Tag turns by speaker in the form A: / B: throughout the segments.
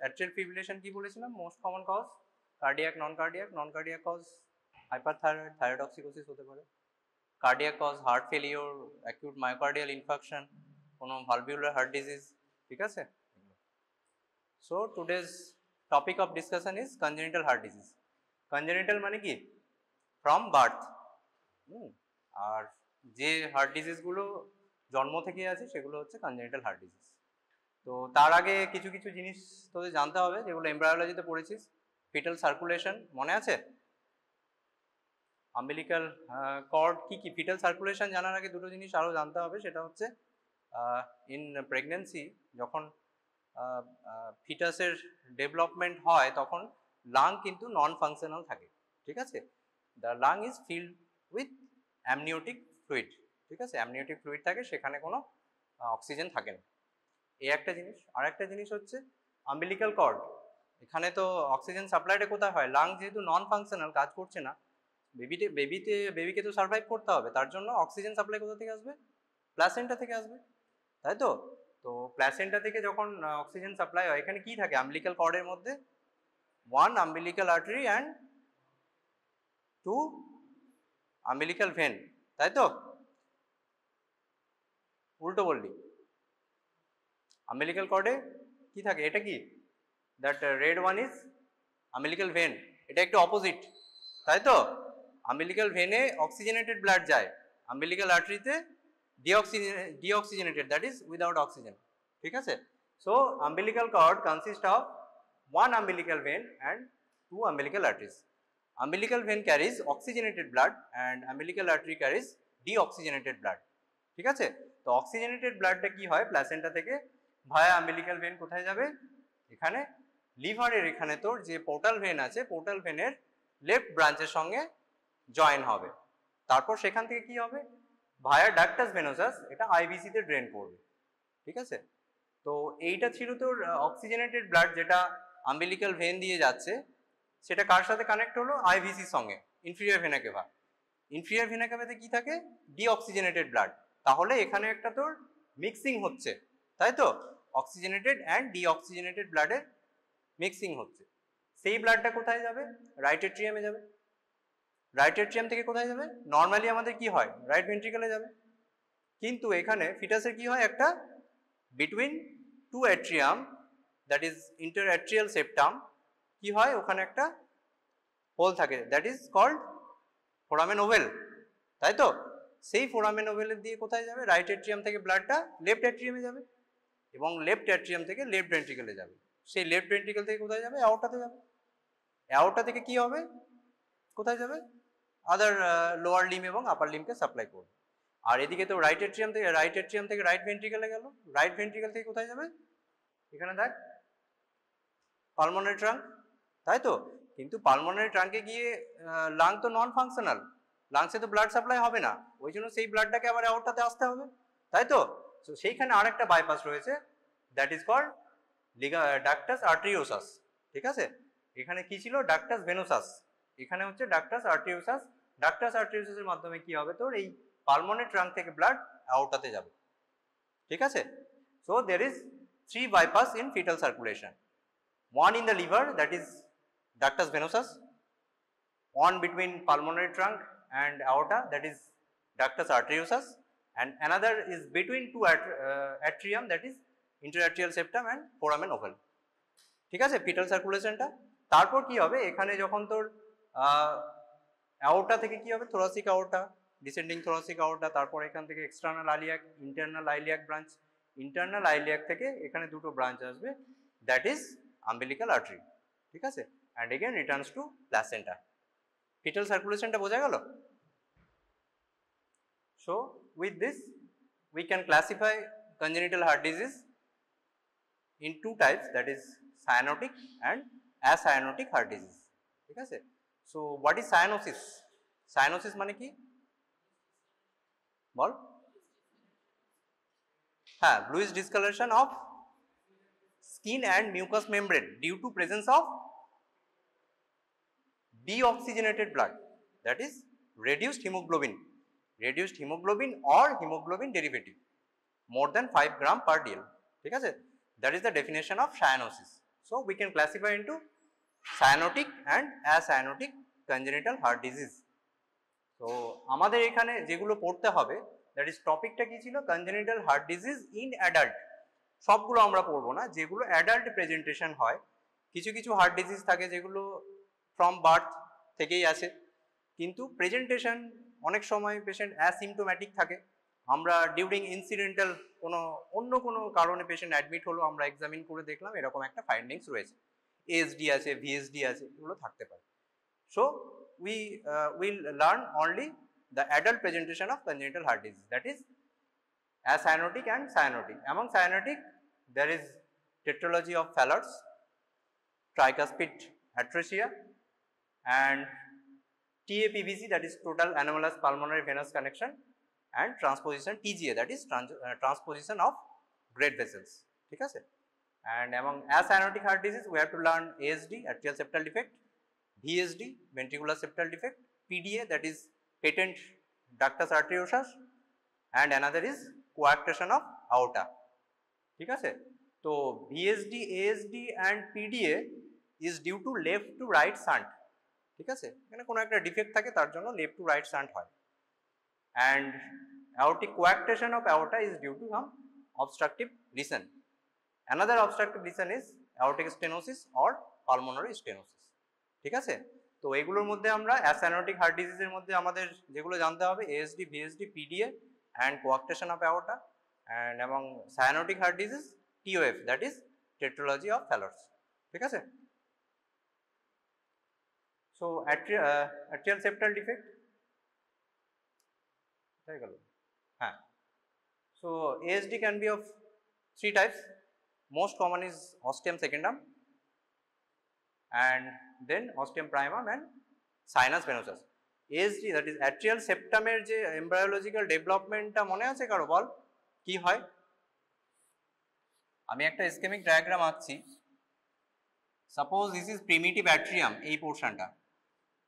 A: Atrial fibrillation কি বলেছিলাম? Most common cause cardiac, non cardiac cause hyperthyroid, thyrotoxicosis হতে পারে। Cardiac cause heart failure, acute myocardial infarction, কোনো valvular heart disease, ঠিক আছে। So today's topic of discussion is congenital heart disease. Congenital মানে কি? From birth. আর যে heart ডিজিজগুলো জন্ম থেকে আছে সেগুলো হচ্ছে কনজেনিটাল হার্ট ডিজিজ। তো তার আগে কিছু কিছু জিনিস তোদের জানতে হবে যেগুলো এমব্রায়োলজিতে পড়েছিস। ফিটাল সার্কুলেশন মনে আছে? আম্বিলিক্যাল কর্ড কি কি? ফিটাল সার্কুলেশন জানার আগে দুটো জিনিস আরও জানতে হবে, সেটা হচ্ছে ইন প্রেগনেন্সি যখন ফিটাসের ডেভেলপমেন্ট হয় তখন লাং কিন্তু নন ফাংশনাল থাকে, ঠিক আছে। The lung is filled with amniotic fluid, ঠিক আছে। অ্যামনিওটিক ফ্লুইড থাকে, সেখানে কোনো অক্সিজেন থাকে না, এই একটা জিনিস। আর একটা জিনিস হচ্ছে আম্বিলিক্যাল কর্ড, এখানে তো অক্সিজেন সাপ্লাইটা কোথায় হয়? লাং যেহেতু নন ফাংশনাল, কাজ করছে না, বেবিকে তো সার্ভাইভ করতে হবে, তার জন্য অক্সিজেন সাপ্লাই কোথা থেকে আসবে? প্লাসেন্টা থেকে আসবে, তাই তো। তো প্লাসেন্টা থেকে যখন অক্সিজেন সাপ্লাই হয়, এখানে কি থাকে আম্বিলিক্যাল কর্ডের মধ্যে? One umbilical artery and two umbilical vein, তাই তো? উল্টো বললি, আম্বিলিক্যাল কর্ডে কি থাকে? এটা কি? That red one is umbilical vein, এটা একটু অপোজিট, তাই তো। আম্বিলিক্যাল ভেনে অক্সিজেনেটেড ব্লাড যায়, আম্বিলিক্যাল আর্টারিতে deoxygenated, that is without oxygen, ঠিক আছে। So umbilical cord consist of one umbilical vein and two umbilical arteries. Umbilical vein carries oxygenated blood and umbilical artery carries deoxygenated blood, ঠিক আছে। তো oxygenated ব্লাডটা কি হয়? Placenta থেকে ভায়া umbilical when কোথায় যাবে? এখানে লিভারের এখানে তোর যে পোর্টাল ভেন আছে, পোর্টাল ভেনের লেফট ব্রাঞ্চের সঙ্গে জয়েন হবে, তারপর সেখান থেকে কি হবে? ভায়া ডাক্টাস ভেনোসাস এটা আইভিসি তে ড্রেন করবে, ঠিক আছে। তো এইটা ছিল তোর অক্সিজেনেটেড ব্লাড যেটা আম্বিলিক্যাল ভেন দিয়ে যাচ্ছে, সেটা কার সাথে কানেক্ট হলো? আইভিসির সঙ্গে, ইনফিরিয়র ভেনা কেভা। ইনফিরিয়র ভেনা কেভাতে কি থাকে? Deoxygenated blood. তাহলে এখানে একটা তোর মিক্সিং হচ্ছে, তাই তো, অক্সিজেনেটেড অ্যান্ড ডিঅক্সিজেনেটেড ব্লাডের মিক্সিং হচ্ছে। সেই ব্লাডটা কোথায় যাবে? রাইট এট্রিয়ামে যাবে। রাইট এট্রিয়াম থেকে কোথায় যাবে? নর্মালি আমাদের কি হয়? রাইট ভেন্ট্রিকলে যাবে। কিন্তু এখানে ফিটাসের কি হয়? একটা between two atrium, that is interatrial septum, কি হয়? ওখানে একটা হোল থাকে, that is called foramen ovale, তাই তো। সেই ফোরামেন ওভেলের দিয়ে কোথায় যাবে? রাইট অ্যাট্রিয়াম থেকে ব্লাডটা লেফট অ্যাট্রিয়ামে যাবে এবং লেফট অ্যাট্রিয়াম থেকে লেফট ভেন্ট্রিকলে যাবে। সেই লেফট ভেন্ট্রিকল থেকে কোথায় যাবে? অ্যাওর্টাতে যাবে। অ্যাওর্টা থেকে কি হবে? কোথায় যাবে? আদার লোয়ার লিম এবং আপার লিমকে সাপ্লাই করবে। আর এদিকে তো রাইট অ্যাট্রিয়াম থেকে রাইট ভেন্ট্রিকলে গেল, রাইট ভেন্ট্রিকল থেকে কোথায় যাবে? এখানে দেখ পালমোনারি ট্রাঙ্ক, তাই তো। কিন্তু পালমোনারি ট্রাঙ্কে গিয়ে লাং তো নন ফাংশনাল, লাংসে তো ব্লাড সাপ্লাই হবে না, ওই জন্য সেই ব্লাডটাকে আবার অ্যাওর্টাতে আসতে হবে, তাই তো। তো সেইখানে আরেকটা বাইপাস রয়েছে, that is called ductus arteriosus, ঠিক আছে। এখানে কি ছিল? ডাক্টাস ভেনোসাস, এখানে হচ্ছে ডাক্টাস আর্টেরিওসাস। ডাক্টাস আর্টেরিওসাসের মাধ্যমে কি হবে? তোর এই পালমোনারি ট্রাঙ্ক থেকে ব্লাড অ্যাওর্টাতে যাবে, ঠিক আছে। So there is three bypass in fetal circulation. One in the liver, that is ductus venosus. One between pulmonary trunk and aorta, that is ductus arteriosus. And another is between two atrium, that is interatrial septum and foramen oval. ঠিক আছে, fetal circulation টা। তারপর কি হবে? এখানে যখন তোর aorta থেকে কি হবে? thoracic aorta, descending thoracic aorta, তারপর এখান থেকে external iliac, internal iliac branch, internal iliac থেকে এখানে দুটো ব্রাঞ্চ আসবে, দ্যাট ইজ আম্বিলিক্যাল আর্টারি, ঠিক আছে। And again returns to placenta. Fetal সার্কুলেশনটা বোঝা গেল? So with this we can classify congenital heart disease in two types, that is cyanotic and acyanotic heart disease, ঠিক আছে। So what is cyanosis? Cyanosis মানে কি বল? হ্যাঁ, bluish discoloration of skin and mucous membrane due to presence of deoxygenated blood, that is reduced hemoglobin or hemoglobin derivative more than 5 gram per dl, ঠিক আছে। That is the definition of cyanosis. So we can classify into cyanotic and acyanotic congenital heart disease. So আমাদের এখানে যেগুলো পড়তে হবে, that is টপিকটা কি ছিল, congenital heart disease in adult. সবগুলো আমরা পড়বো না, যেগুলো অ্যাডাল্ট প্রেজেন্টেশন হয়। কিছু কিছু হার্ট ডিজিজ থাকে যেগুলো ফ্রম বার্থ থেকেই আসে, কিন্তু প্রেজেন্টেশন অনেক সময় পেশেন্ট অ্যাসিমটোম্যাটিক থাকে। আমরা ডিউরিং ইনসিডেন্টাল অন্য কোনো কারণে পেশেন্ট অ্যাডমিট হলো, আমরা এক্সামিন করে দেখলাম এরকম একটা ফাইন্ডিংস রয়েছে, এএসডি আছে, ভিএসডি আছে, এগুলো থাকতে পারে। So we will learn only the adult presentation of congenital heart disease, that is acyanotic and cyanotic. Among cyanotic there is tetralogy of Fallot's, tricuspid atresia, and TAPVC, that is total anomalous pulmonary venous connection, and transposition TGA, that is transposition of great vessels. ঠিক আছে? And among acyanotic heart disease we have to learn ASD, atrial septal defect, VSD, ventricular septal defect, PDA, that is patent ductus arteriosus, and another is coarctation of aorta. ঠিক আছে? তো VSD, ASD and PDA is due to left to right shunt. ঠিক আছে? এখানে কোনো একটা defect থাকে, তার জন্য লেফট টু রাইট শান্ট হয়। and aortic coarctation of aorta is due to some obstructive lesion. Another obstructive lesion is aortic stenosis or pulmonary stenosis. ঠিক আছে? তো এগুলোর মধ্যে আমরা অ্যাসাইনোটিক হার্ট ডিজিজের মধ্যে আমাদের যেগুলো জানতে হবে, ASD, VSD, PDA and coarctation of aorta, and among cyanotic heart disease TOF, that is tetralogy of Fallot's. ঠিক আছে? So atrial septal defect, হ্যাঁ। So ASD can be of 3 types. Most common is ostium secundum, and then ostium primum and sinus venosus. ASD, that is atrial septum এর যে এমব্রায়োলজিক্যাল ডেভেলপমেন্টটা মনে আছে কারো? বল কি হয়? আমি একটা স্কেমিক ডায়াগ্রাম আঁকছি। Suppose this is primitive atrium, এই পোর্শনটা।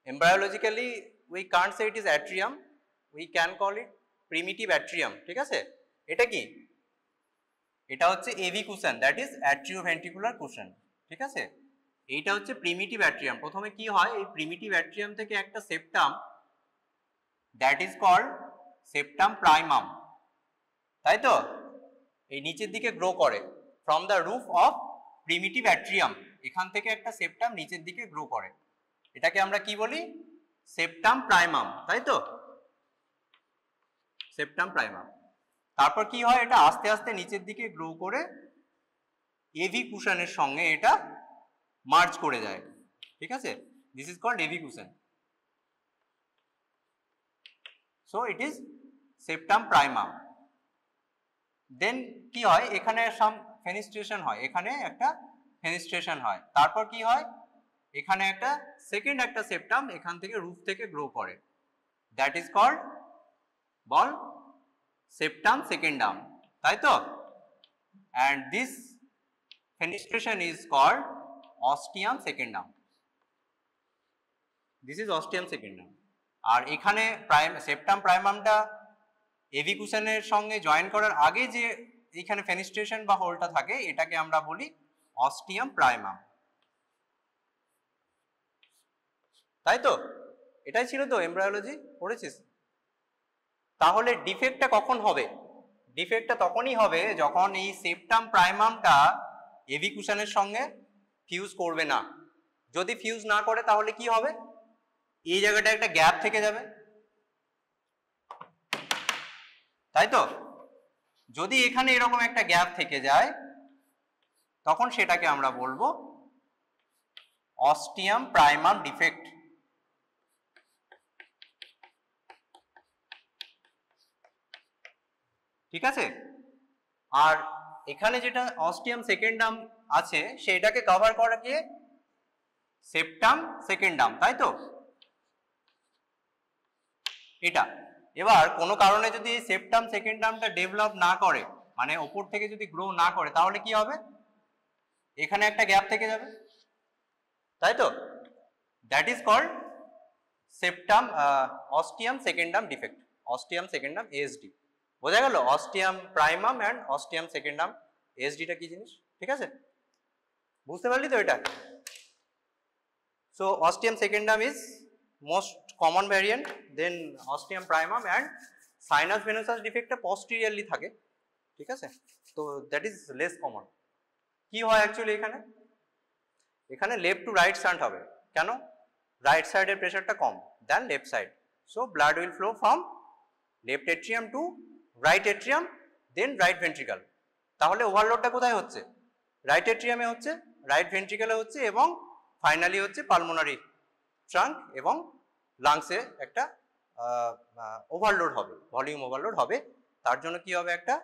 A: Embryologically we can't say it is atrium, we can call it primitive atrium. ঠিক আছে? এটা কি? এটা হচ্ছে AV cushion, that is atrioventricular cushion. ঠিক আছে? এইটা হচ্ছে প্রিমিটিভ অ্যাট্রিয়াম। প্রথমে কি হয়, এই প্রিমিটিভ অ্যাট্রিয়াম থেকে একটা septum, that is called septum primum, তাই তো? এই নিচের দিকে গ্রো করে from the roof of primitive atrium, এখান থেকে একটা সেপ্টাম নিচের দিকে গ্রো করে। এটাকে আমরা কি বলি? সেপ্টাম প্রাইমাম, তাই তো? সেপ্টাম প্রাইমাম। তারপর কি হয়, এটা আস্তে আস্তে নিচের দিকে গ্রো করে এভি কুশনের সঙ্গে এটা মার্জ করে যায়। ঠিক আছে? This is called AV cushion. So it is septum primum. Then কি হয়, এখানে সাম ফেনিস্ট্রেশন হয়, এখানে একটা ফেনিস্ট্রেশন হয়। তারপর কি হয়, এখানে একটা সেকেন্ড একটা সেপ্টাম এখান থেকে রুফ থেকে গ্রো করে, দ্যাট ইজ কল্ড, বল, সেপ্টাম সেকেন্ডাম, তাই তো? and this fenestration is called ostium secundum. This is ostium secundum. আর এখানে সেপ্টাম প্রাইমামটা এভি কুশনের সঙ্গে জয়েন করার আগে যে এখানে ফেনিস্ট্রেশন বা হোলটা থাকে, এটাকে আমরা বলি অস্টিয়াম প্রাইমাম, তাই তো? এটাই ছিল তো এমব্রায়োলজি, পড়েছিস? তাহলে ডিফেক্টটা কখন হবে? ডিফেক্টটা তখনই হবে যখন এই সেপ্টাম প্রাইমামটা এভি কুশনের সঙ্গে ফিউজ করবে না। যদি ফিউজ না করে তাহলে কি হবে, এই জায়গাটা একটা গ্যাপ থেকে যাবে, তাই তো? যদি এখানে এরকম একটা গ্যাপ থেকে যায় তখন সেটাকে আমরা বলবো অস্টিয়াম প্রাইমাম ডিফেক্ট। ঠিক আছে? আর এখানে যেটা অস্টিয়াম সেকেন্ডাম আছে সেটাকে কভার করা গিয়ে সেপ্টাম সেকেন্ডাম, তাই তো? এটা এবার কোনো কারণে যদি সেপ্টাম সেকেন্ডামটা ডেভেলপ না করে, মানে ওপর থেকে যদি গ্রো না করে, তাহলে কি হবে, এখানে একটা গ্যাপ থেকে যাবে, তাই তো? That is called septum ostium secundum defect, ostium secundum ASD. বোঝা গেল অস্টিয়াম প্রাইমাম অ্যান্ড অস্টিয়াম সেকেন্ডাম এএসডিটা কি জিনিস? ঠিক আছে? বুঝতে পারলি তো এটা? So ostium secundum is most common variant, then ostium primum and sinus venosus defect টা posteriorly থাকে, ঠিক আছে? তো that is less common. কি হয় অ্যাকচুয়ালি এখানে লেফট টু রাইট শান্ট হবে, কেন? রাইট সাইডের প্রেশারটা কম than left side, so blood will flow from left atrium to right atrium then right ventricle. তাহলে ওভারলোডটা কোথায় হচ্ছে? রাইট এট্রিয়ামে হচ্ছে, রাইট ভেন্ট্রিকলে হচ্ছে এবং ফাইনালি হচ্ছে পালমোনারি ট্রাঙ্ক এবং লাংসে একটা ওভারলোড হবে, ভলিউম ওভারলোড হবে। তার জন্য কি হবে? একটা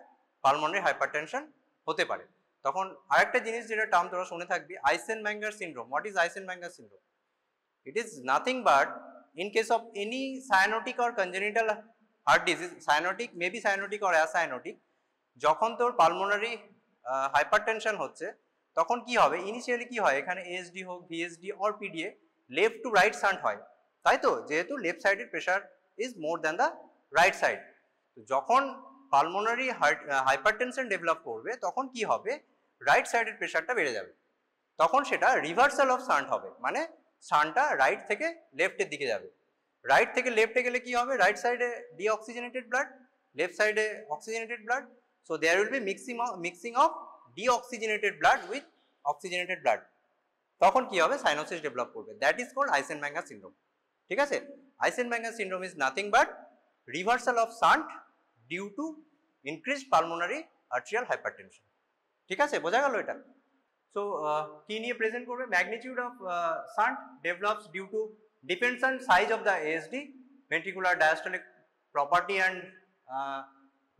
A: পালমোনারি হাইপারটেনশন হতে পারে। তখন আরেকটা জিনিস যেটা টার্ম তোরা শুনে থাকবি, Eisenmenger syndrome. What is Eisenmenger syndrome? It is nothing but in case of any cyanotic or congenital heart disease, cyanotic, maybe cyanotic or acyanotic, যখন তোর পালমোনারি হাইপারটেনশন হচ্ছে তখন কি হবে? ইনিশিয়ালি কি হয়? এখানে এএসডি হোক, VSD or PDA, left to right shunt হয়, তাই তো? যেহেতু লেফট সাইডের pressure is more than the right side. যখন পালমোনারি হাইপারটেনশন ডেভেলপ করবে তখন কি হবে? রাইট সাইডের প্রেশারটা বেড়ে যাবে, তখন সেটা রিভার্সাল অফ শান্ট হবে, মানে শান্টটা রাইট থেকে লেফটের দিকে যাবে। রাইট থেকে লেফটে গেলে কি হবে? রাইট সাইডে ডিঅক্সিজেনেটেড ব্লাড, লেফট সাইডে oxygenated blood, so there will be mixing of deoxygenated blood with oxygenated blood. তখন কি হবে? সাইনোসিস ডেভেলপ করবে, that is called Eisenmenger syndrome, ঠিক আছে? Eisenmenger syndrome is nothing but reversal of shunt due to increased pulmonary arterial hypertension, ঠিক আছে? বোঝা গেল এটা? So কি নিয়ে প্রেজেন্ট করবে? Magnitude of shunt develops due to depends on size of the ASD, ventricular diastolic property and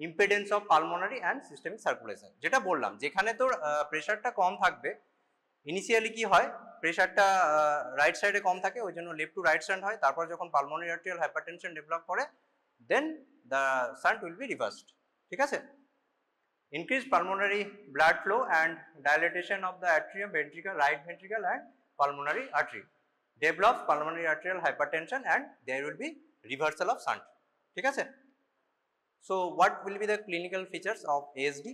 A: impedance of pulmonary and systemic circulation. যেটা বললাম, যেখানে তোর প্রেশারটা কম থাকবে, ইনিশিয়ালি কি হয়? প্রেশারটা রাইট সাইডে কম থাকে, ওই জন্য লেফট টু রাইট শান্ট হয়। তারপর যখন পালমোনারি আর্টেরিয়াল হাইপারটেনশন ডেভেলপ করে, then the shunt will be reversed, ঠিক আছে? Increased pulmonary blood flow and dilatation of the atrium, ventricle, right ventricle and pulmonary artery develops pulmonary arterial hypertension and there will be reversal of shunt, ঠিক আছে? So what will be the clinical features of ASD?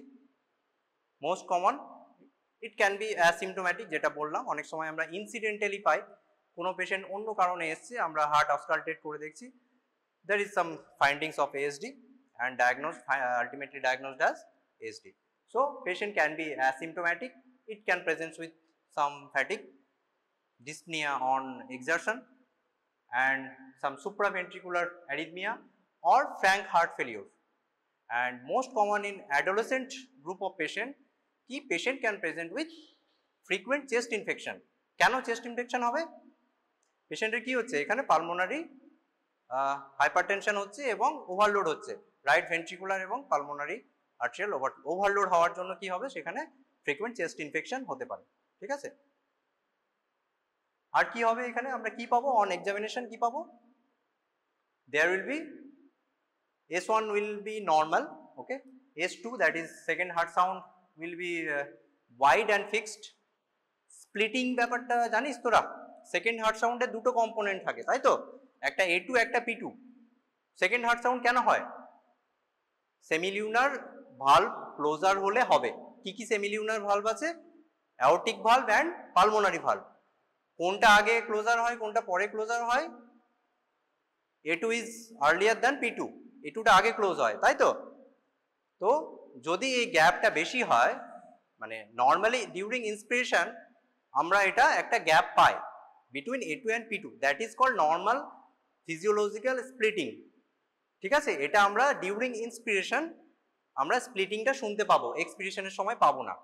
A: Most common, it can be asymptomatic, যেটা বললাম, অনেক সময় আমরা incidentally পাই, কোনো patient অন্য কারণে এসছে, আমরা হার্ট অস্কালটেট করে দেখছি, there is some findings of ASD and diagnosed, ultimately diagnosed as ASD. So patient can be asymptomatic, it can present with some fatigue, dyspnea on exertion and some supraventricular arrhythmia or frank heart failure. And most common in adolescent group of patient, ki patient can present with frequent chest infection. কেন chest infection হবে? পেশেন্টের কি হচ্ছে? এখানে pulmonary hypertension হচ্ছে এবং overload হচ্ছে, right ventricular এবং পালমোনারি আর্টেরিয়াল ওভারলোড হওয়ার জন্য কি হবে? সেখানে ফ্রিকুয়েন্ট চেস্ট ইনফেকশন হতে পারে, ঠিক আছে? আর কি হবে এখানে? আমরা কি পাবো অন এক্সামিনেশন? কি পাবো? There will be S1 will be normal, okay, S2 that is second heart sound will be wide and fixed. Splitting ব্যাপারটা জানিস তোরা? সেকেন্ড হার্ট সাউন্ডে দুটো কম্পোনেন্ট থাকে, তাই তো? একটা A2 একটা P2। সেকেন্ড হার্ট সাউন্ড কেন হয়? সেমিলিউনার ভালভ ক্লোজার হলে হবে। কি কি সেমিলিউনার ভালভ আছে? Aortic valve and pulmonary valve. কোনটা আগে ক্লোজার হয়, কোনটা পরে ক্লোজার হয়? A2 is earlier than P2, A2 টা আগে ক্লোজ হয়, তাই তো? তো যদি এই গ্যাপটা বেশি হয়, মানে নর্মালি ডিউরিং ইন্সপিরেশন আমরা এটা একটা গ্যাপ পাই between A2 and P2, that is called normal physiological splitting, ঠিক আছে? এটা আমরা ডিউরিং ইন্সপিরেশন আমরা স্প্লিটিংটা শুনতে পাবো, এক্সপিরেশনের সময় পাবো না।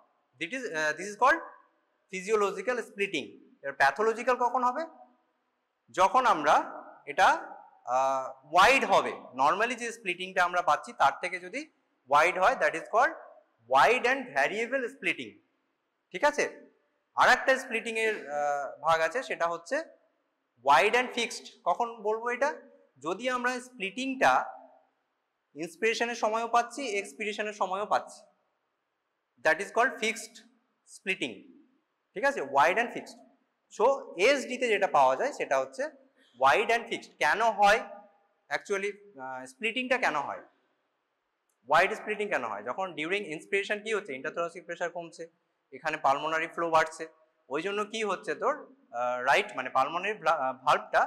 A: This is called physiological splitting. এর প্যাথোলজিক্যাল কখন হবে? যখন আমরা এটা ওয়াইড হবে, নর্মালি যে স্প্লিটিংটা আমরা পাচ্ছি তার থেকে যদি ওয়াইড হয়, that is called wide and variable splitting, ঠিক আছে? আর একটা স্প্লিটিং এর ভাগ আছে, সেটা হচ্ছে ওয়াইড অ্যান্ড ফিক্সড। কখন বলবো এটা? যদি আমরা স্প্লিটিংটা ইন্সপিরেশনের সময়ও পাচ্ছি, এক্সপিরেশনের সময়ও পাচ্ছি, that is called fixed splitting, ঠিক আছে? Wide and fixed. সো এসডিতে যেটা পাওয়া যায় সেটা হচ্ছে ওয়াইড অ্যান্ড ফিক্সড। কেন হয় অ্যাকচুয়ালি স্প্লিটিংটা? কেন হয় ওয়াইড স্প্লিটিং? কেন হয়? যখন ডিউরিং ইন্সপিরেশন কি হচ্ছে? ইন্টারথোরাসিক প্রেশার কমছে, এখানে পালমোনারি ফ্লো বাড়ছে, ওই জন্য কি হচ্ছে তোর রাইট মানে পালমোনারি ভালভটা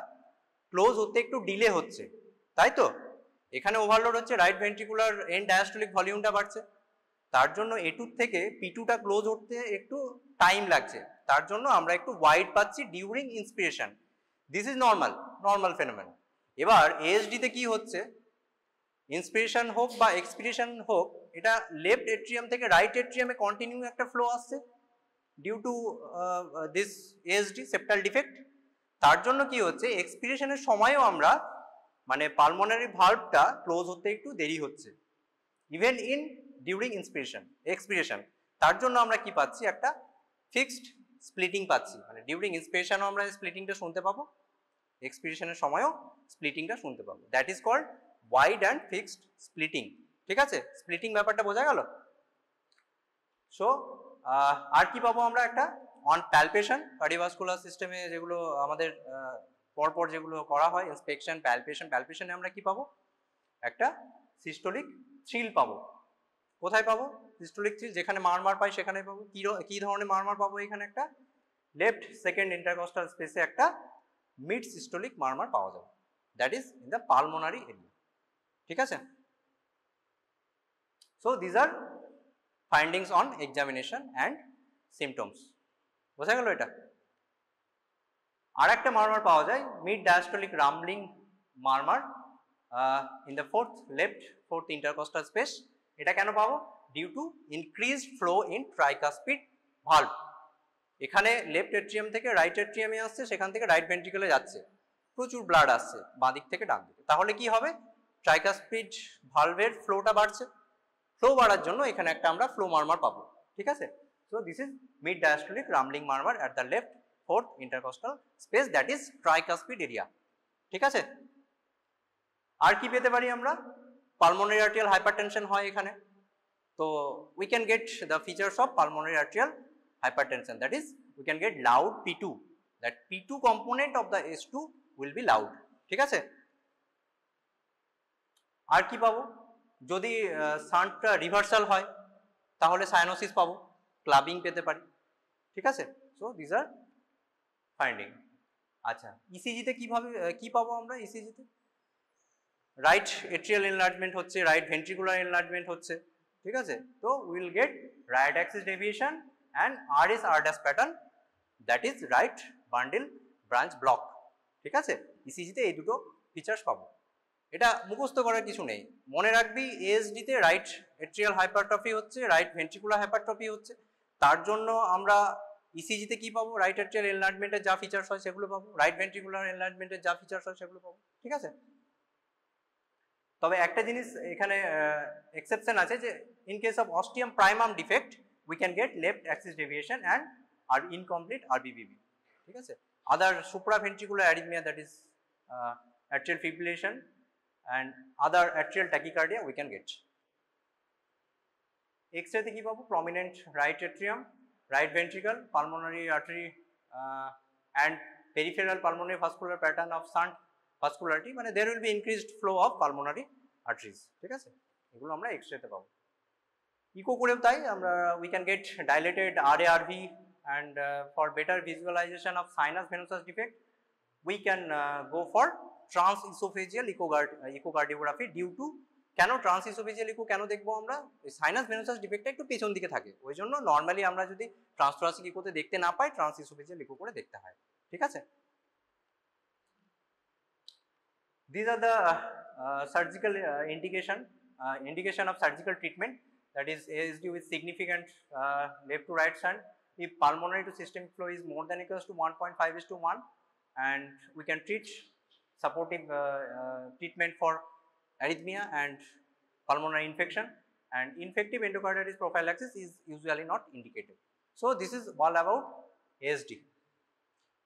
A: ক্লোজ হতে একটু ডিলে হচ্ছে, তাই তো? এখানে ওভারলোড হচ্ছে, রাইট ভেন্ট্রিকুলার এন্ড ডায়াস্টোলিক ভলিউমটা বাড়ছে, তার জন্য A2 থেকে P2টা ক্লোজ হতে একটু টাইম লাগছে, তার জন্য আমরা একটু ওয়াইড পাচ্ছি during inspiration. This is normal phenomenon. এবার ASD তে কি হচ্ছে, ইন্সপিরেশন হোক বা এক্সপিরেশন হোক, এটা লেফট এট্রিয়াম থেকে রাইট এট্রিয়ামে কন্টিনিউ একটা ফ্লো আসছে due to this ASD septal defect. তার জন্য কি হচ্ছে, এক্সপিরেশনের সময়ও আমরা মানে পালমোনারি ভালভটা ক্লোজ হতে একটু দেরি হচ্ছে ইভেন ইন ডিউরিং এক্সপিরেশন। তার জন্য আমরা কি পাচ্ছি, একটা ফিক্সড স্প্লিটিং পাচ্ছি, মানে ডিউরিং ইন্সপিরেশনও আমরা স্প্লিটিংটা শুনতে পাবো, এক্সপিরেশনের সময়ও স্প্লিটিংটা শুনতে পাবো। That is called wide and fixed splitting. ঠিক আছে, স্প্লিটিং ব্যাপারটা বোঝা গেল। সো আর কি পাবো আমরা, একটা অন প্যালপেশন কার্ডিওভাস্কুলার সিস্টেমে যেগুলো আমাদের পরপর যেগুলো করা হয় ইন্সপেকশন, প্যালপেশনে আমরা কি পাবো, একটা সিস্টোলিক থ্রিল পাবো। কোথায় পাবো সিস্টোলিক থ্রিল? যেখানে মারমার পাই সেখানে পাবো। কি ধরনের মারমার পাবো? এখানে একটা লেফট সেকেন্ড ইন্টারকস্টাল স্পেসে একটা মিড সিস্টোলিক মারমার পাওয়া যাবে, that is in the pulmonary area. ঠিক আছে, so these are findings on examination and symptoms. বোঝা গেল এটা? আর একটা মারমার পাওয়া যায়, mid diastolic rumbling murmur in the left fourth intercostal space. এটা কেন পাবো? Due to increased flow in tricuspid valve. এখানে লেফট এট্রিয়াম থেকে রাইট এট্রিয়ামে আসছে, সেখান থেকে রাইট ভেন্ট্রিকলে যাচ্ছে, প্রচুর ব্লাড আসছে বাঁ দিক থেকে ডান দিকে, তাহলে কি হবে, ট্রাইকাসপিড ভালভের ফ্লোটা বাড়ছে। ফ্লো বাড়ার জন্য এখানে একটা আমরা ফ্লো মারমার পাবো। ঠিক আছে, so this is mid diastolic rumbling murmur at the left fourth intercostal space, that is tricuspid area. ঠিক আছে, আর কি পেতে পারি আমরা? পালমোনারি আর্টেরিয়াল হাইপারটেনশন হয় এখানে, তো we can get the features of pulmonary arterial hypertension, that is we can get loud P2, that P2 component of the S2 will be loud. ঠিক আছে, আর কি পাবো? যদি শান্টটা রিভার্সাল হয় তাহলে সাইনোসিস পাবো, ক্লাবিং পেতে পারি। ঠিক আছে, সো দিস আর ফাইন্ডিং। আচ্ছা, ইসিজিতে কি পাবো আমরা? ইসিজিতে রাইট এট্রিয়াল এনলার্জমেন্ট হচ্ছে, রাইট ভেন্ট্রিকুলার এনলার্জমেন্ট হচ্ছে। ঠিক আছে, তো will get right Axis deviation and RS/R' pattern, that is right bundle branch block. ঠিক আছে, ইসিজিতে এই দুটো ফিচার্স পাবো। এটা মুখস্থ করার কিছু নেই, মনে রাখবি ASD-তে রাইট এট্রিয়াল হাইপারট্রফি হচ্ছে, রাইট ভেন্ট্রিকুলার হাইপারট্রফি হচ্ছে, তার জন্য আমরা ইসিজিতে কি পাবো, রাইট এট্রিয়াল এনলার্জমেন্টের যা ফিচার্স হয় সেগুলো পাবো, রাইট ভেন্ট্রিকুলার এনলার্জমেন্টের যা ফিচার্স হয় সেগুলো পাবো। ঠিক আছে, তবে একটা জিনিস এখানে এক্সেপশন আছে, যে in case of ostium primum defect we can get left axis deviation and আর ইনকমপ্লিট RBBB। ঠিক আছে, other supraventricular arrhythmia, that is atrial fibrillation and other atrial tachycardia we can get. X-ray তে কি পাবো? Prominent right atrium, right ventricle, pulmonary artery and peripheral pulmonary vascular pattern of shunt vascularity, মানে there will be increased flow of pulmonary arteries. ঠিক আছে, এগুলো আমরা X-ray তে পাবো। ইকো করেও তাই আমরা we can get dilated RARV, and for better visualization of sinus venosus defect we can go for transesophageal echocardiography due to, কেন ট্রান্সইসোফেজিয়াল ইকো কেন দেখবো আমরা? সাইনাস ভেনোসাস ডিফেক্টটা একটু পেছন দিকে থাকে, ওই জন্য নর্মালি আমরা যদি ট্রান্সথোরাসিক ইকোতে দেখতে না পাই ট্রান্সইসোফেজিয়াল ইকো করে দেখতে হয়। ঠিক আছে, this are the surgical indication of surgical treatment, that is ASD with significant left to right shunt if pulmonary to systemic flow is more than equals to 1.5:1, and we can treat supportive treatment for arrhythmia and pulmonary infection, and infective endocarditis prophylaxis is usually not indicated. So this is all about ASD.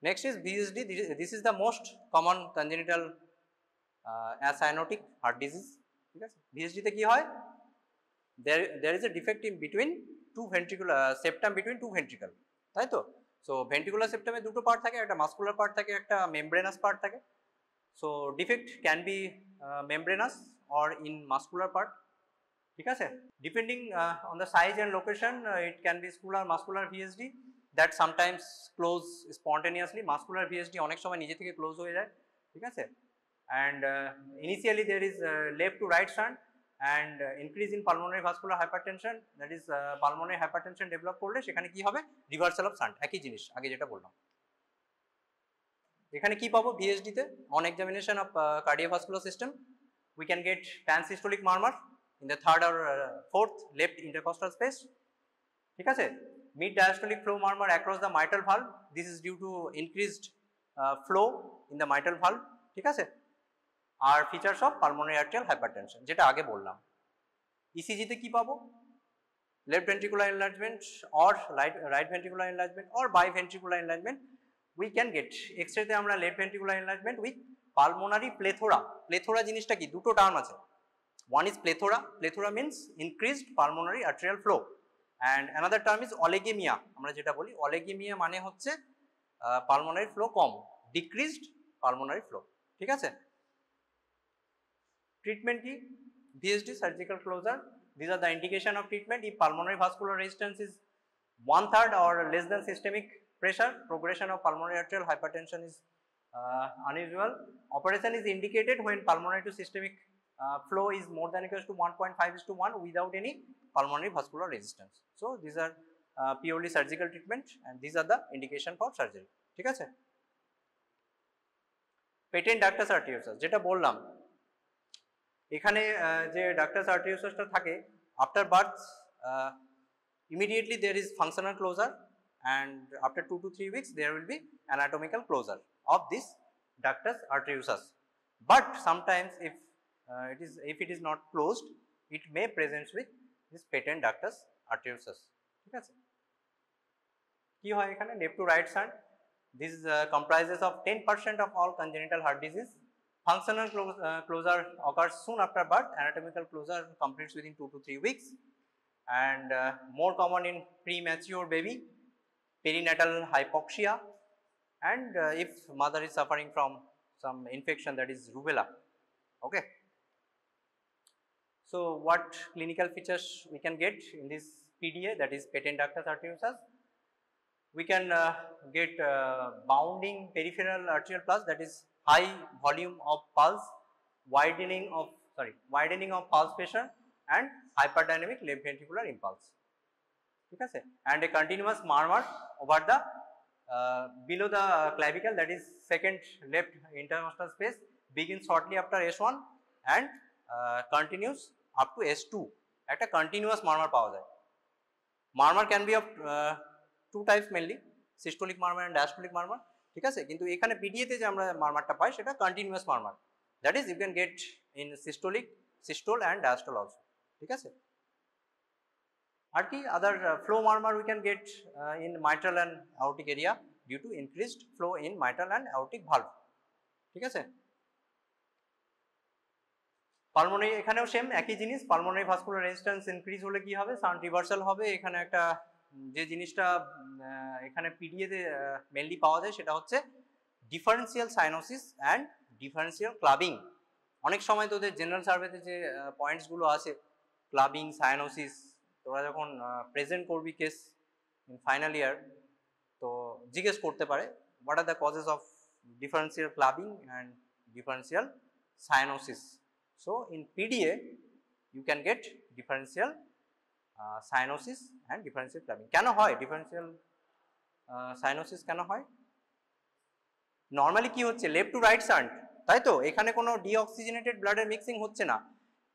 A: Next is VSD. This is the most common congenital acyanotic heart disease. ঠিক আছে, VSD তে কি হয়? There is a defect in between two ventricular septum between two ventricle, তাই তো? So ventricular septum এ দুটো part থাকে, একটা মাসকুলার পার্ট থাকে, একটা মেমব্রেনাস পার্ট থাকে। So defect can be membranous or in muscular part. ঠিক আছে, depending on the size and location it can be scular, muscular VSD, that sometimes close spontaneously. Muscular VSD অনেক সময় নিজে থেকে close হয়ে যায়, ঠিক আছে। and initially there is left to right shunt and increase in pulmonary vascular hypertension, that is pulmonary hypertension develop করলে সেখানে কি হবে, reversal of shunt, একই জিনিস আগে যেটা বললাম। এখানে কি পাবো VSD তে, on examination of cardiovascular system we can get pansystolic murmur in the third or fourth left intercostal space, ঠিক আছে। mid diastolic flow murmur across the mitral valve, this is due to increased flow in the mitral valve, ঠিক আছে। আর features of pulmonary arterial hypertension যেটা আগে বললাম। ECG তে কি পাবো, left ventricular enlargement or right ventricular enlargement or biventricular enlargement we can get. এক্সরেতে আমরা left ventricular enlargement with pulmonary plethora. Plethora জিনিসটা কি, দুটো টার্ম আছে, one is plethora, plethora means increased pulmonary arterial flow, and another term is oligaemia. আমরা যেটা বলি oligaemia মানে হচ্ছে পালমোনারি ফ্লো কম, ডিক্রিজড পালমোনারি ফ্লো, ঠিক আছে। ট্রিটমেন্ট কি, VSD surgical closure, these are the indication of treatment. If pulmonary vascular resistance is 1/3 or less than systemic pressure, progression of pulmonary arterial hypertension is unusual. Operation is indicated when pulmonary to systemic flow is more than equals to 1.5:1 without any pulmonary vascular resistance. So these are purely surgical treatment and these are the indication for surgery, ঠিক আছে। Patent ductus arteriosus যেটা বললাম, এখানে যে ductus আর্টেরিওসাসটা থাকে after birth immediately there is functional closure and after 2 to 3 weeks there will be anatomical closure of this ductus arteriosus, but sometimes if it is not closed it may present with this patent ductus arteriosus, ঠিক আছে। কি হয় এখানে, left to right shunt, this comprises of 10% of all congenital heart disease. Functional closure occurs soon after birth, anatomical closure completes within 2 to 3 weeks, and more common in premature baby, perinatal hypoxia, and if mother is suffering from some infection, that is rubella, okay. So what clinical features we can get in this PDA, that is patent ductus arteriosus? We can get bounding peripheral arterial pulse, that is high volume of pulse, widening of pulse pressure and hyperdynamic left ventricular impulse, ঠিক আছে, and a continuous murmur over the below the clavicle, that is second left intercostal space, begins shortly after S1 and continues up to S2, একটা continuous murmur পাওয়া যায়। Murmur can be of two types mainly, systolic murmur and diastolic murmur, ঠিক আছে, কিন্তু এখানে পিডিএতে যে আমরা মারমারটা পাই সেটা continuous murmur, that is you can get in systole and diastole also, ঠিক আছে। আর কি other flow murmur we can get in mitral and aortic area due to increased flow in mitral and aortic valve, ঠিক আছে। Pulmonary এখানেও same একই জিনিস, pulmonary vascular resistance increase হলে কি হবে, শান্ট রিভার্সাল হবে। এখানে একটা যে জিনিসটা এখানে পিডিএতে মেনলি পাওয়া যায় সেটা হচ্ছে differential cyanosis and differential clubbing. অনেক সময় তোদের জেনারেল সার্ভেতে যে পয়েন্টসগুলো আছে, ক্লাবিং, সাইনোসিস, তোরা যখন প্রেজেন্ট করবি কেস ইন ফাইনাল ইয়ার তো জিজ্ঞেস করতে পারে what are the causes of differential clubbing and differential cyanosis. So in PDA you can get differential cyanosis and differential clubbing. কেন হয় ডিফারেন্সিয়াল সাইনোসিস, কেন হয়? নর্মালি কি হচ্ছে, লেফট টু রাইট শান্ট, তাই তো, এখানে কোনো ডিঅক্সিজেনেটেড ব্লাডের মিক্সিং হচ্ছে না,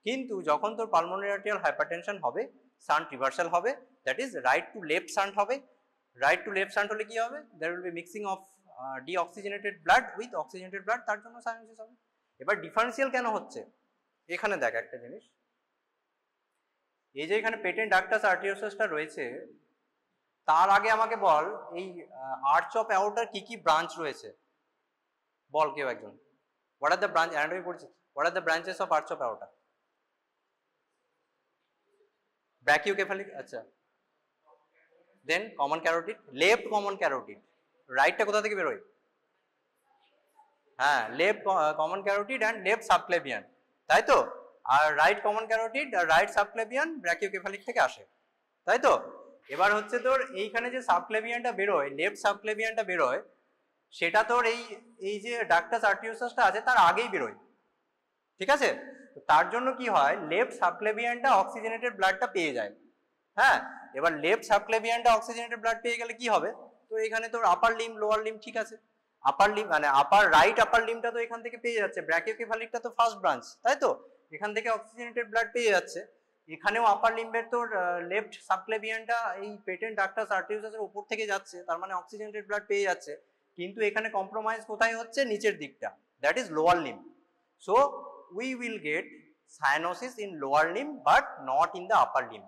A: কিন্তু যখন তোর পালমোনারি আর্টেরিয়াল হাইপারটেনশন হবে শান্ট রিভার্সাল হবে, that is right to left shunt হবে। রাইট টু লেফট শান্ট হলে কি হবে, there will be mixing of deoxygenated blood with oxygenated blood, তার জন্য সাইনোসিস হবে। এবার ডিফারেন্সিয়াল কেন হচ্ছে, এখানে দেখ একটা জিনিস, এই যে এখানে পেটেন্ট ডাক্টাস আর্টেরিওসাসটা রয়েছে, তার আগে আমাকে বল এই আর্চ অফ অ্যাওর্টার কি কি ব্রাঞ্চ রয়েছে, বল কেউ একজন। What are the branch, anatomy পড়ছি, what are the branches of arch of aorta? Brachiocephalic, আচ্ছা, then common carotid, left common carotid, রাইটটা কোথা থেকে বেরোয়? হ্যাঁ, left common carotid and left subclavian, তাই তো। আর রাইট কমন ক্যারোটিড আর রাইট সাবক্লেভিয়ান ব্র্যাকিওকেফালিক থেকে আসে, তাই তো। এবার হচ্ছে তোর এইখানে যে সাবক্লেভিয়ানটা বেরোয়, লেফট সাবক্লেভিয়ানটা বেরোয়, সেটা তোর এই যে ডাক্টাস আর্টিরিওসাসটা আছে তার আগেই বেরোয়, ঠিক আছে। তার জন্য কি হয়, লেফট সাবক্লেভিয়ানটা অক্সিজেনেটেড ব্লাডটা পেয়ে যায়। হ্যাঁ, এবার লেফট সাবক্লেভিয়ানটা অক্সিজেনেটেড ব্লাড পেয়ে গেলে কি হবে, তো এখানে তোর আপার লিম লোয়ার লিম, ঠিক আছে, আপার লিম মানে আপার রাইট আপার লিমটা তো এখান থেকে পেয়ে যাচ্ছে, ব্র্যাকিওকেফালিকটা তো ফার্স্ট ব্রাঞ্চ, তাই তো, এখান থেকে অক্সিজেনেটেড ব্লাড পেয়ে যাচ্ছে। এখানেও আপার লিম্বের তোর লেফট সাবক্লেভিয়ানটা এই পেটেন্ট ডাক্টাস আর্টেরিওসাসের উপর থেকে যাচ্ছে, তার মানে অক্সিজেনেটেড ব্লাড পেয়ে যাচ্ছে, কিন্তু এখানে কম্প্রোমাইজ কোথায় হচ্ছে, নিচের দিকটা, that is lower limb. So we will get cyanosis in lower limb but not in the upper limb,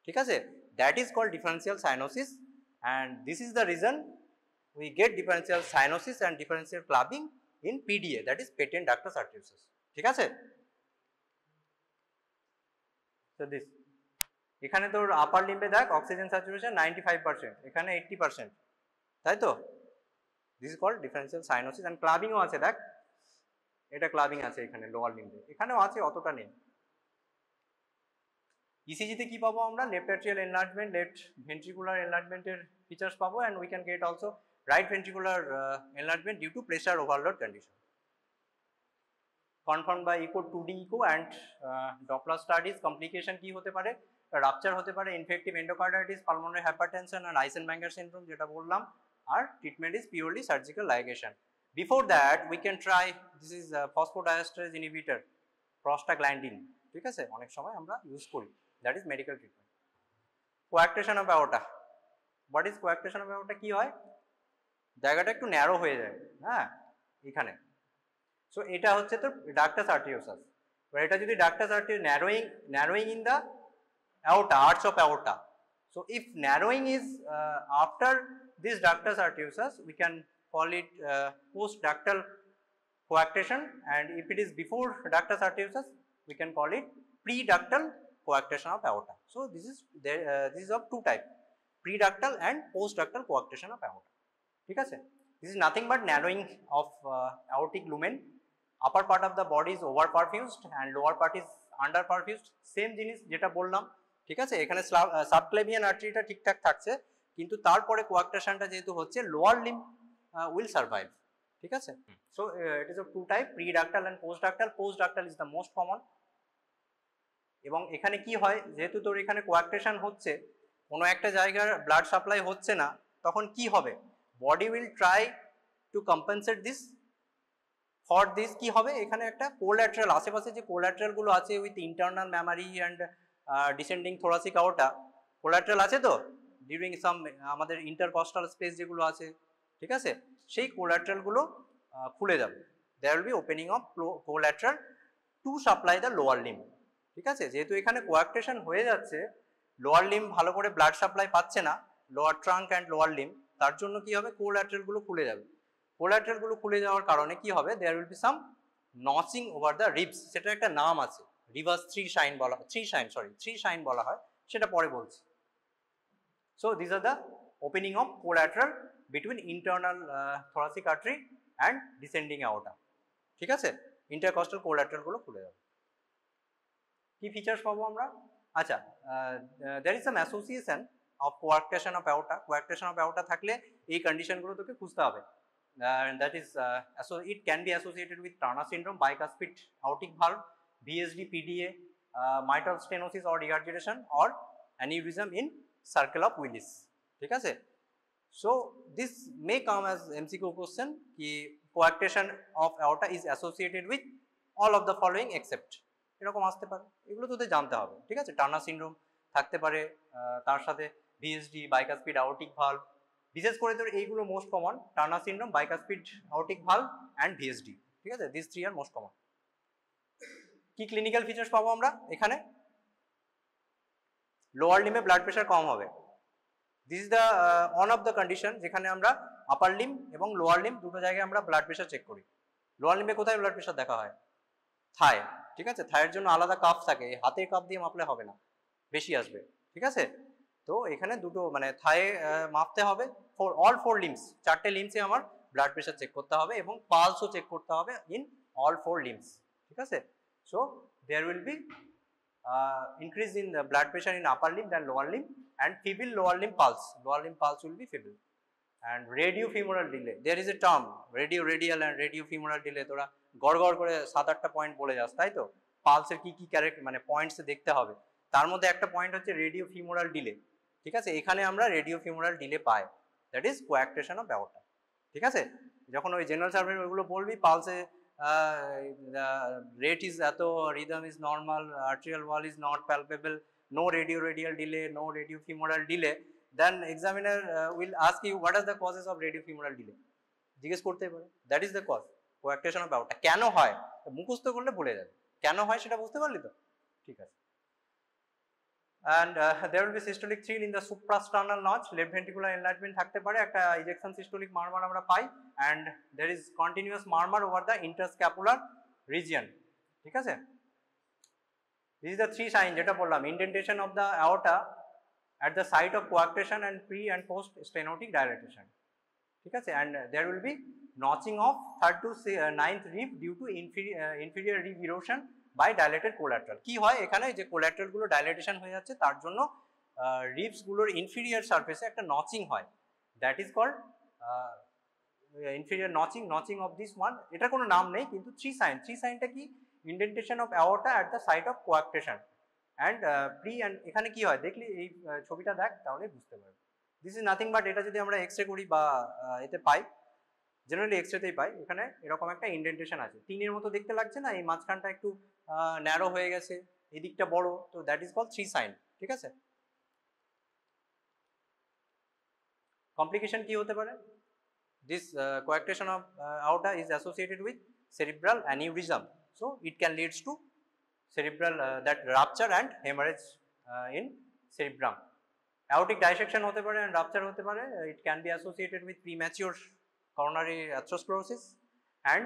A: ঠিক আছে, that is called differential cyanosis, and this is the reason we get differential cyanosis and differential clubbing in PDA, that is patent ductus arteriosus, ঠিক আছে। so this এখানে তোর আপার লিম্বে দেখ oxygen saturation 95%, এখানে 80%, তাই তো, this is called differential cyanosis and clubbing ও আছে, দেখ এটা ক্লাবিং আছে এখানে লোয়ার লিম্বে, এখানেও আছে, অতটা নেই। ইসিজিতে কি পাবো আমরা, left atrial enlargement, left ventricular এনলার্জমেন্টের ফিচার্স পাবো, and we can get also right ventricular enlargement due to pressure overload condition, confirmed by echo 2D echo and Doppler studies। complication কি হতে পারে, রাপচার হতে পারে, infective endocarditis, pulmonary hypertension and Eisenmenger syndrome যেটা বললাম, আর treatment is purely surgical ligation. Before that we can try, this is phosphodiesterase inhibitor, prostaglandin, ঠিক আছে, অনেক সময় আমরা ইউজ করি, দ্যাট ইজ medical treatment. Coarctation of aorta, what is coarctation of aorta, কি হয়, জায়গাটা একটু ন্যারো হয়ে যায়, হ্যাঁ এখানে, সো এটা হচ্ছে তো ডাক্টাস আর্টেরিওসাস। এবার এটা যদি ductus arteriosus narrowing in the aorta, arch of aorta, so if narrowing is after this ductus arteriosus, we can call it post ductal coarctation, and if it is before ductus arteriosus, we can call it pre-ductal coarctation of aorta. So this is of two type, pre-ductal and post-ductal coarctation of aorta, ঠিক আছে। This is nothing but narrowing of aortic lumen, upper part of the body is over perfused and lower part is under perfused, same জিনিস যেটা বললাম, ঠিক আছে। এখানে subclavian আর্টারিটা ঠিকঠাক থাকছে, কিন্তু তারপরে কোয়াক্টেশনটা যেহেতু হচ্ছে, লোয়ার লিম উইল সার্ভাইভ, ঠিক আছে। So it is of two type, pre-ductal and post-ductal. Post-ductal is the most common. এবং এখানে কি হয়, যেহেতু তোর এখানে কোয়াক্টেশন হচ্ছে, কোনো একটা জায়গার ব্লাড সাপ্লাই হচ্ছে না, তখন কি হবে, body will try to compensate this, for this কি হবে, এখানে একটা কোল্যাটারাল, আশেপাশে যে কোল্যাটারাল গুলো আছে with internal mammary and descending thoracic aorta, collateral আছে তো, ডিউরিং সাম আমাদের ইন্টারকস্টাল স্পেস যেগুলো আছে, ঠিক আছে, সেই কোল্যাটারাল গুলো খুলে যাবে, there will be opening of collateral to supply the lower limb, ঠিক আছে। যেহেতু এখানে কোয়াক্টেশন হয়ে যাচ্ছে, লোয়ার লিম ভালো করে ব্লাড সাপ্লাই পাচ্ছে না, lower trunk and lower Lim, তার জন্য কি হবে, কোল্যাটারাল গুলো খুলে যাবে। কোল্যাটারাল গুলো খুলে যাওয়ার কারণে কি হবে, there will be some notching over the ribs, সেটা একটা নাম আছে, রিভার্স থ্রি শাইন বলা হয়, সেটা পরে বলছি। So this are the opening of collateral between internal thoracic artery and descending aorta, ঠিক আছে, ইন্টারকস্টাল কোল্যাটারাল গুলো খুলে যাবে। কি ফিচার্স পাবো আমরা, আচ্ছা, there is some association of coarctation of aorta. Coarctation of aorta থাকলে এই কন্ডিশনগুলো তোকে খুঁজতে হবে, that is so it can be associated with Turner syndrome, bicuspid aortic valve, VSD, PDA, mitral stenosis or regurgitation, or aneurysm in circle of Willis, ঠিক আছে। So this may come as MCQ question, ki coarctation of aorta is associated with all of the following except, এরকম আসতে পারে, এগুলো তোদের জানতে হবে, ঠিক আছে। টার্নার সিনড্রোম থাকতে পারে, তার সাথে VSD, bicuspid aortic valve, বিশেষ করে তোর এইগুলো most common, Turner syndrome, bicuspid aortic valve and VSD, ঠিক আছে, this three are most common. কি ক্লিনিক্যাল ফিচার্স পাবো আমরা এখানে, লোয়ার লিমে ব্লাড প্রেশার কম হবে, this is the one of the condition যেখানে আমরা আপার লিম এবং লোয়ার লিম দুটো জায়গায় আমরা ব্লাড প্রেশার চেক করি। লোয়ার লিমে কোথায় ব্লাড প্রেশার দেখা হয়, থায়, ঠিক আছে, থায়ের জন্য আলাদা কাপ থাকে, হাতের কাপ দিয়ে মাপলে হবে না, বেশি আসবে, ঠিক আছে। তো এখানে দুটো মানে থায়ে মাপতে হবে, ফর অল ফোর লিমস, চারটে লিমসে আমার ব্লাড প্রেশার চেক করতে হবে এবং পালসও চেক করতে হবে ইন অল ফোর লিমস, ঠিক আছে। So there will be increase in the blood pressure in upper limb than lower limb, and feeble lower limb pulse. Lower limb pulse will be feeble. And radiofemoral delay. There is a term radial and radiofemoral delay. তোরা গড়গড় করে 7-8টা point বলে যাস, তাই তো? পালসের কি কি character মানে points দেখতে হবে, তার মধ্যে একটা পয়েন্ট হচ্ছে রেডিওফিমোরাল ডিলে। ঠিক আছে, এখানে আমরা রেডিওফিমোরাল ডিলে পাই, that is coarctation of aorta. ঠিক আছে, যখন ওই জেনারেল সার্ভে ওইগুলো বলবি, পালসে রেট ইজ এত, rhythm is normal, arterial wall is not palpable, no radial delay, no radiofemoral delay, then examiner will ask you what are the causes of radiofemoral delay, জিজ্ঞেস করতে পারে, that is the cause, coarctation of aorta। কেন হয় মুখস্থ করলে ভুলে যাবে, কেন হয় সেটা বুঝতে পারলি তো? ঠিক আছে। and there will be systolic thrill in the suprasternal notch, left ventricular enlargement থাকতে পারে, একটা ejection systolic murmur আমরা পাই, and there is continuous murmur over the interscapular region। ঠিক আছে, this is the three sign যেটা বললাম, indentation of the aorta at the site of coarctation and pre and post stenotic dilatation। ঠিক আছে, and there will be notching of 3rd to 9th rib due to inferior rib erosion by dilated collateral। কি হয় এখানে, যে collateral গুলো dilatation হয়ে যাচ্ছে, তার জন্য ribs গুলোর inferior surface একটা notching হয়, that is called inferior notching of this one। এটা কোনো নাম নেই, কিন্তু three signটা কি, indentation of aorta at the site of coarctation and pre and এখানে কি হয় দেখলি, এই ছবিটা দেখ তাহলে বুঝতে পারবে। দিস ইজ নাথিং বাট, এটা যদি আমরা এক্সরে করি বা এতে পাই, জেনারেলি এক্সরেতেই পাই, এখানে এরকম একটা ইন্ডেন্টেশন আছে, টিনের মতো দেখতে লাগছে না, এই মাঝখানটা একটু ন্যারো হয়ে গেছে, এই দিকটা বড়, তো that is called three sign. ঠিক আছে, কমপ্লিকেশন কি হতে পারে, this coarctation of aorta is associated with cerebral aneurysm, so it can leads to cerebral that rupture and hemorrhage in cerebrum। aortic dissection হতে পারে and rupture হতে পারে, it can be associated with premature coronary atherosclerosis and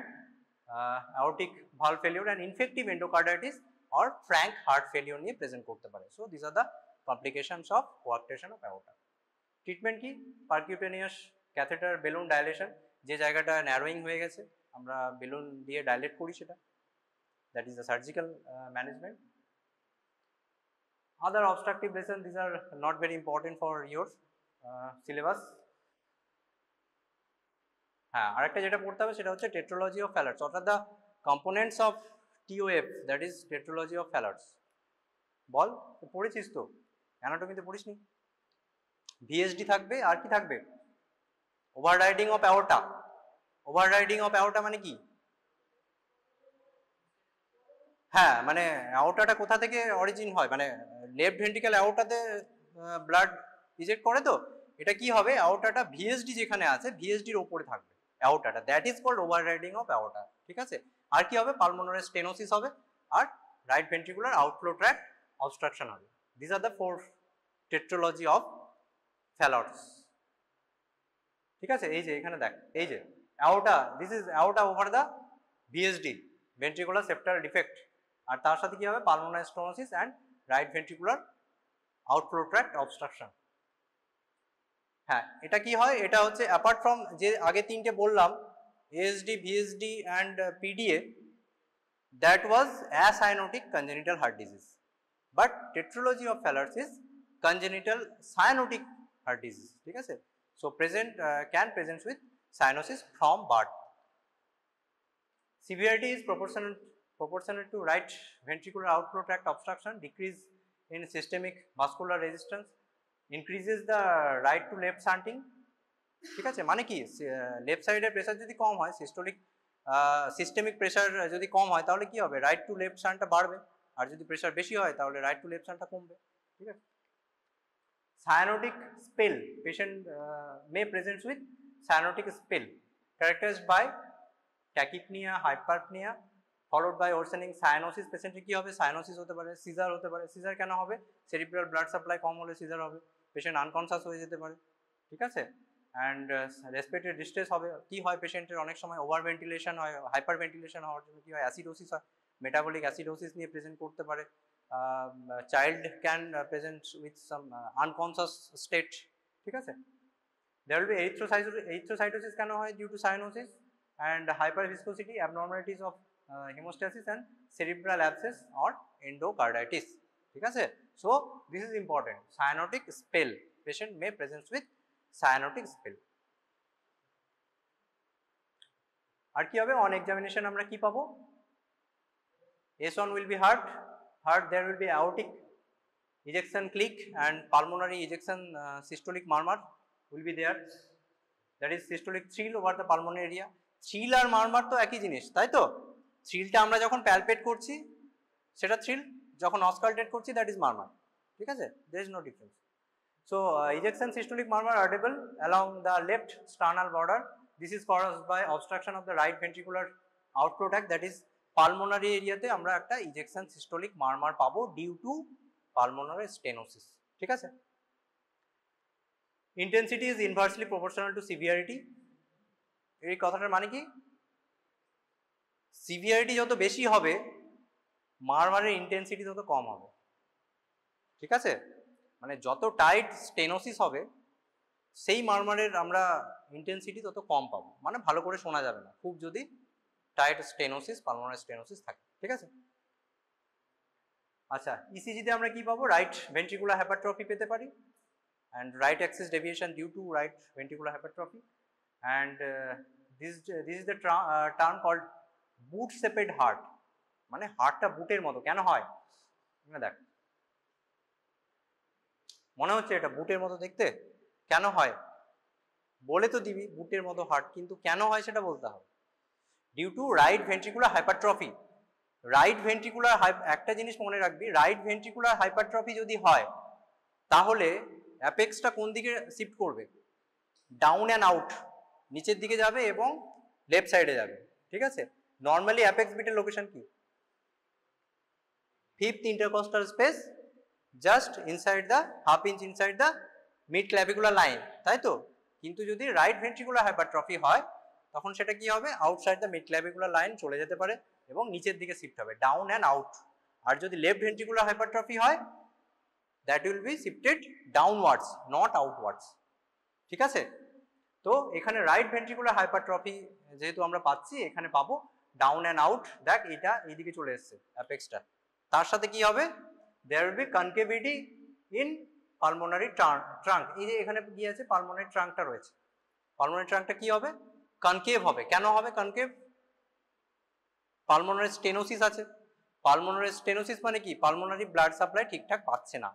A: aortic valve failure and infective endocarditis or frank heart failure নিয়ে present করতে পারে। so these are the complications of coarctation of aorta। Treatment কি, percutaneous catheter balloon dilation, যে জায়গাটা narrowing হয়ে গেছে আমরা balloon দিয়ে ডাইলেট করি সেটা, that is the surgical management। other obstructive lesions, these are not very important for your syllabus। হ্যাঁ, আরেকটা যেটা পড়তে হবে সেটা হচ্ছে tetralogy of Fallot, অর্থাৎ the components of TOF, that is tetralogy of Fallot। বল, পড়েছিস তো, অ্যানাটমিতে পড়িসনি? VSD থাকবে, আর কি থাকবে, overriding of aorta. Overriding of aorta মানে কি, হ্যাঁ মানে অ্যাওর্টাটা কোথা থেকে অরিজিন হয়, মানে লেফট ভেন্ট্রিক্যাল অ্যাওর্টাতে ব্লাড ইজেক্ট করে, তো এটা কি হবে, অ্যাওর্টাটা ভিএসডি যেখানে আছে ভিএসডির ওপরে থাকবে অ্যাওর্টাটা, that is called overriding of aorta. ঠিক আছে, আর কি হবে, পালমোনারি স্টেনোসিস হবে, আর right ventricular outflow tract obstruction হবে। This are the four tetralogy of Fallot's. ঠিক আছে, এই যে এখানে দেখ, এই যে aorta, this is aorta over the VSD, ventricular septal defect, আর তার সাথে কি হবে, pulmonary stenosis and right ventricular outflow tract obstruction. হ্যাঁ, এটা কি হয়, এটা হচ্ছে অ্যাপার্ট ফ্রম যে আগে তিনটে বললাম, ASD, VSD and PDA, that was acyanotic congenital heart disease, but tetralogy of Fallot's is congenital cyanotic heart disease. ঠিক আছে, so present can present with cyanosis from birth. Severity is proportional to right ventricular outflow tract obstruction, decrease in systemic vascular resistance, increases the right to left shunting। ঠিক আছে, মানে কি, left সাইডের pressure যদি কম হয়, systemic pressure যদি কম হয়, তাহলে কি হবে, রাইট টু লেফট শান্টটা বাড়বে, আর যদি প্রেসার বেশি হয় তাহলে রাইট টু লেফট শান্টটা কমবে। ঠিক আছে, cyanotic spell, patient may present with cyanotic spell characterized by tachypnoea, hyperpnoea followed by worsening cyanosis। পেশেন্টের কি হবে, সাইনোসিস হতে পারে, সিজার হতে পারে। সিজার কেন হবে, সেরিব্রাল ব্লাড সাপ্লাই কম হলে সিজার হবে, পেশেন্ট আনকনসাস হয়ে যেতে পারে। ঠিক আছে, অ্যান্ড রেসপিরেটরি ডিস্ট্রেস হবে। কি হয় পেশেন্টের, অনেক সময় ওভার ভেন্টিলেশন হয়, হাইপার ভেন্টিলেশন হওয়ার জন্য কি হয়, অ্যাসিডোসিস হয়, মেটাবলিক অ্যাসিডোসিস নিয়ে প্রেজেন্ট করতে পারে। Child can present with some unconscious state. ঠিক আছে, there will be erythrocytosis কেন হয়, due to cyanosis and hyperviscosity, abnormalities of hemostasis and cerebral abscess or endocarditis। ঠিক আছে। So this is important, cyanotic spell, patient may presents with cyanotic spell. আর কি হবে on examination আমরা কি পাবো, S1 will be heart, there will be aortic ejection click and pulmonary ejection systolic murmur will be there, that is systolic thrill over the pulmonary area. Thrill আর murmur তো একই জিনিস, তাই তো? থ্রিলটা আমরা যখন প্যালপেট করছি সেটা থ্রিল, যখন অসকালটেট করছি দ্যাট ইজ মারমার, ঠিক আছে, there is no difference. So ejection systolic murmur audible along the left sternal border. This is caused by obstruction of the right ventricular outflow tract, that is pulmonary এরিয়াতে আমরা একটা ejection systolic মারমার পাবো due two pulmonary stenosis, ঠিক আছে। Intensity is inversely proportional to severity. এই কথাটার মানে কি, সিভিয়ারিটি যত বেশি হবে মারমারের ইন্টেন্সিটি তত কম হবে, ঠিক আছে। মানে যত টাইট স্টেনোসিস হবে সেই মারমারের আমরা ইন্টেন্সিটি তত কম পাবো, মানে ভালো করে শোনা যাবে না খুব যদি টাইট স্টেনোসিস, পালমোনারি স্টেনোসিস থাকে, ঠিক আছে। আচ্ছা, ইসিজিতে আমরা কি পাবো, রাইট ভেন্ট্রিকুলার হাইপারট্রফি পেতে পারি and right axis deviation due to right ventricular hypertrophy, and this is the term called boot shaped heart, মানে হার্টটা বুটের মতো কেন হয়, দেখ মনে হচ্ছে এটা বুটের মতো দেখতে, কেন হয় বলে তো দিবি বুটের মতো হার্ট, কিন্তু কেন হয় সেটা বলতে হবে। Due to right ventricular hypertrophy, right ventricular, একটা জিনিস মনে রাখবি, রাইট ভেন্ট্রিকুলার হাইপারট্রফি যদি হয় তাহলে অ্যাপেক্সটা কোন দিকে শিফট করবে, ডাউন অ্যান্ড আউট, নিচের দিকে যাবে এবং লেফট সাইডে যাবে, ঠিক আছে। নর্মালি অ্যাপেক্স বিটের লোকেশন কি, fifth intercostal space, just inside the half inch inside the mid clavicular line, তাই তো। কিন্তু যদি রাইট ভেন্ট্রিকুলার হাইপারট্রফি হয় তখন সেটা কি হবে, outside the mid clavicular line চলে যেতে পারে এবং নিচের দিকে শিফট হবে, ডাউন অ্যান্ড আউট। আর যদি লেফট ভেন্ট্রিকুলার হাইপারট্রফি হয় that will be shifted downwards not outwards, ঠিক আছে। তো এখানে রাইট ভেন্ট্রিকুলার হাইপারট্রফি যেহেতু আমরা পাচ্ছি, এখানে পাবো ডাউন অ্যান্ড আউট, দেখ এটা এইদিকে চলে এসছে অ্যাপেক্সটা, তার সাথে কি হবে, there will be concavity in pulmonary trunk, এই যে এখানে কি আছে পালমোনারি ট্রাঙ্কটা রয়েছে, পালমোনারি ট্রাঙ্কটা কি হবে, কনকেভ হবে। কেন হবে কনকেভ, পালমোনারি স্টেনোসিস আছে, পালমোনারি স্টেনোসিস মানে কি, পালমোনারি ব্লাড সাপ্লাই ঠিকঠাক পাচ্ছে না,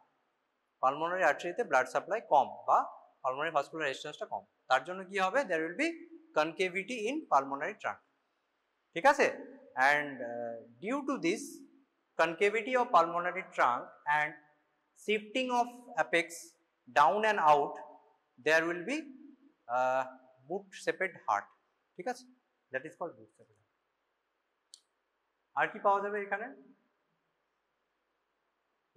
A: পালমোনারি আর্টারিতে ব্লাড সাপ্লাই কম বা পালমোনারি ভাস্কুলার রেজিস্ট্যান্সটা কম, তার জন্য কি হবে, there will be concavity in pulmonary trunk, ঠিক আছে। and due to this concavity of pulmonary trunk and shifting of apex down and out, there will be boot shaped heart, ঠিক আছে, that is called boot shaped heart. আর কি পাওয়া যাবে এখানে,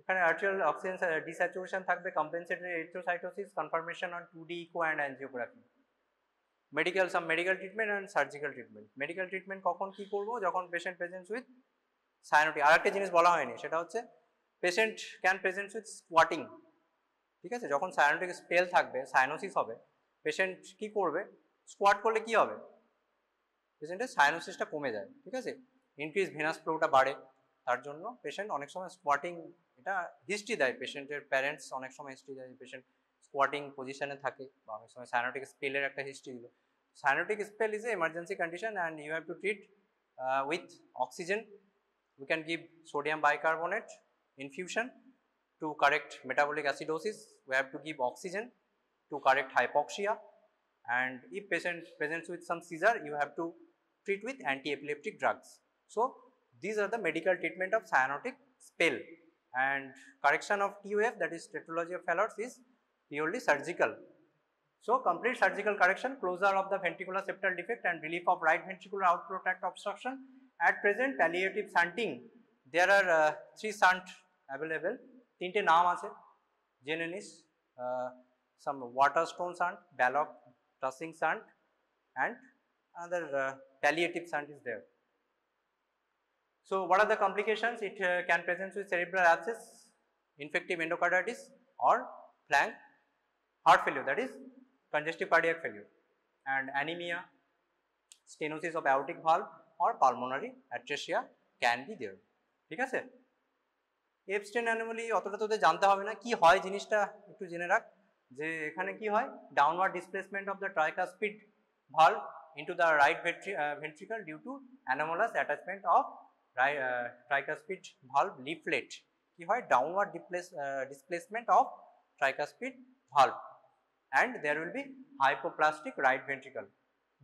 A: এখানে arterial oxygen desaturation থাকবে, compensatory erythrocytosis, confirmation on 2D echo and angiography, medical some medical treatment and surgical treatment. Medical treatment কখন কি করব, যখন পেশেন্ট প্রেজেন্টস উইথ সায়ানোটিক, আর একটা জিনিস বলা হয়নি সেটা হচ্ছে patient can presents with squatting, ঠিক আছে। যখন সায়ানোটিক স্পেল থাকবে, সাইনোসিস হবে, পেশেন্ট কি করবে, স্কোয়াট করলে কি হবে, পেশেন্টের সাইনোসিসটা কমে যায়, ঠিক আছে, ইনক্রিজ ভেনাস ফ্লোটা বাড়ে, তার জন্য পেশেন্ট অনেক সময় স্কোয়াটিং, এটা হিস্ট্রি দেয়, পেশেন্টের প্যারেন্টস অনেক সময় হিস্ট্রি দেয়, পেশেন্ট স্কোয়াটিং পজিশনে থাকে, বা অনেক সময় সায়ানোটিক স্পেলের একটা হিস্ট্রি দিল। Cyanotic spell is a emergency condition and you have to treat with oxygen, we can give sodium bicarbonate infusion to correct metabolic acidosis, we have to give oxygen to correct hypoxia, and if patient presents with some seizure, you have to treat with anti-epileptic drugs. So these are the medical treatment of cyanotic spell, and correction of TOF, that is tetralogy of Fallot, is purely surgical. So complete surgical correction, closure of the ventricular septal defect and relief of right ventricular outflow tract obstruction. At present palliative shunting, there are 3 shunt available, তিনটে নাম আছে জেনে নিস, some water stone shunt, Balloch trussing shunt, and another palliative shunt is there. So what are the complications, it can present with cerebral abscess, infective endocarditis, or flank heart failure, that is congestive cardiac failure, and anemia, stenosis of aortic valve or pulmonary atresia can be there, ঠিক আছে। Epstein anomaly অতটা তোদের জানতে হবে না, কি হয় জিনিসটা একটু জেনে রাখ, যে এখানে কি হয়, downward displacement of the tricuspid valve into the right ventricle due to anomalous attachment of tricuspid valve leaflet, কি হয়, downward displacement of tricuspid valve and there will be hypoplastic right ventricle.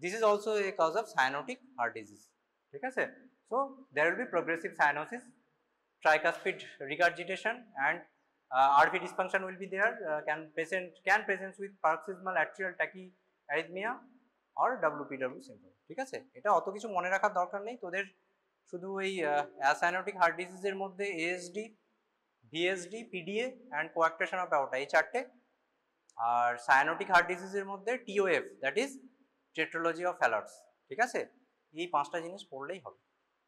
A: This is also a cause of cyanotic heart disease. ঠিক আছে, so there will be progressive cyanosis, tricuspid regurgitation and RV dysfunction will be there, can present with paroxysmal atrial tachyarrhythmia or WPW syndrome. ঠিক আছে, এটা অত কিছু মনে রাখার দরকার নেই তোদের, শুধু এই cyanotic heart disease এর মধ্যে ASD, VSD, PDA and coarctation of aorta এই চারটে, আর সায়ানোটিক হার্ট ডিজিজের মধ্যে TOF, দ্যাট ইজ টেট্রোলজি অফ ফ্যালার্স। ঠিক আছে, এই 5টা জিনিস পড়লেই হবে।